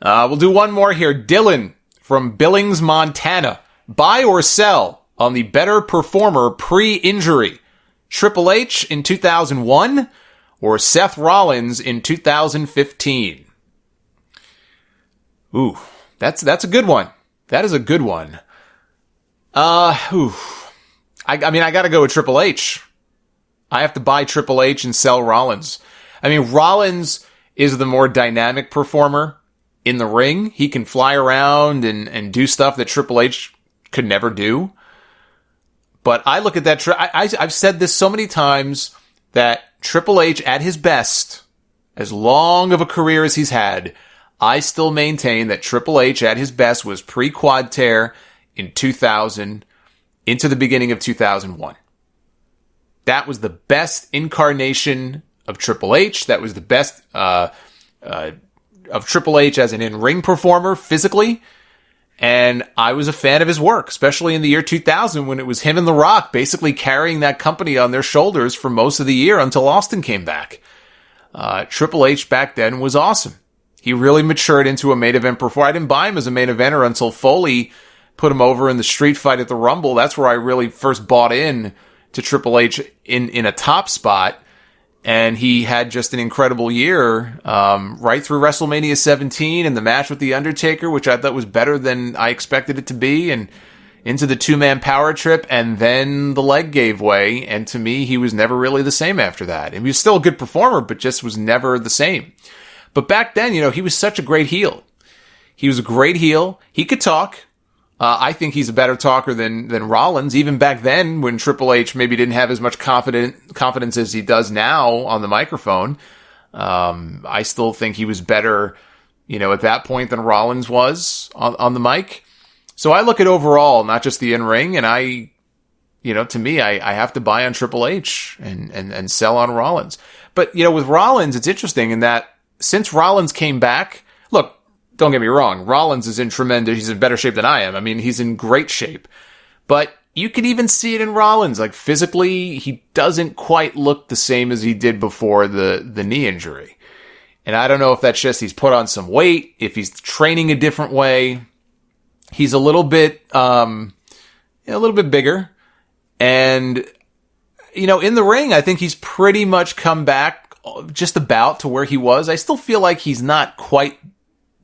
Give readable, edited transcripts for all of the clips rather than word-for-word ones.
We'll do one more here. Dylan from Billings, Montana. Buy or sell on the better performer pre-injury? Triple H in 2001 or Seth Rollins in 2015? Ooh, that's a good one. That is a good one. I gotta go with Triple H. I have to buy Triple H and sell Rollins. I mean, Rollins is the more dynamic performer in the ring. He can fly around and do stuff that Triple H could never do. But I look at that. I've said this so many times that Triple H at his best, as long of a career as he's had, I still maintain that Triple H at his best was pre-quad tear in 2000 into the beginning of 2001. That was the best incarnation of Triple H. That was the best of Triple H as an in-ring performer physically. And I was a fan of his work, especially in the year 2000 when it was him and The Rock basically carrying that company on their shoulders for most of the year until Austin came back. Triple H back then was awesome. He really matured into a main event performer. I didn't buy him as a main eventer until Foley put him over in the street fight at the Rumble. That's where I really first bought in to Triple H in a top spot. And he had just an incredible year, right through WrestleMania 17 and the match with The Undertaker, which I thought was better than I expected it to be, and into the two-man power trip, and then the leg gave way, and to me, he was never really the same after that. And he was still a good performer, but just was never the same. But back then, he was such a great heel. He was a great heel. He could talk. I think he's a better talker than Rollins. Even back then, when Triple H maybe didn't have as much confidence as he does now on the microphone, I still think he was better, at that point than Rollins was on the mic. So I look at overall, not just the in-ring, and to me, I have to buy on Triple H and sell on Rollins. But, with Rollins, it's interesting in that since Rollins came back, look, don't get me wrong, Rollins is he's in better shape than I am. I mean, he's in great shape. But you can even see it in Rollins. Like, physically, he doesn't quite look the same as he did before the knee injury. And I don't know if that's just he's put on some weight, if he's training a different way. He's a little bit bigger. And, in the ring, I think he's pretty much come back just about to where he was. I still feel like he's not quite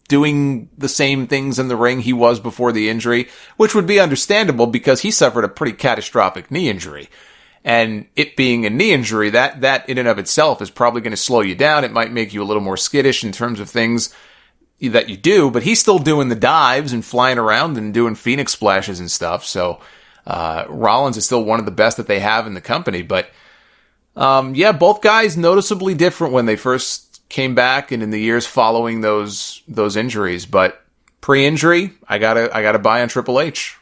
doing the same things in the ring he was before the injury, which would be understandable because he suffered a pretty catastrophic knee injury. And it being a knee injury, that in and of itself is probably going to slow you down. It might make you a little more skittish in terms of things that you do, but he's still doing the dives and flying around and doing Phoenix splashes and stuff. So, Rollins is still one of the best that they have in the company. But, both guys noticeably different when they first came back and in the years following those injuries. But pre-injury, I gotta buy on Triple H.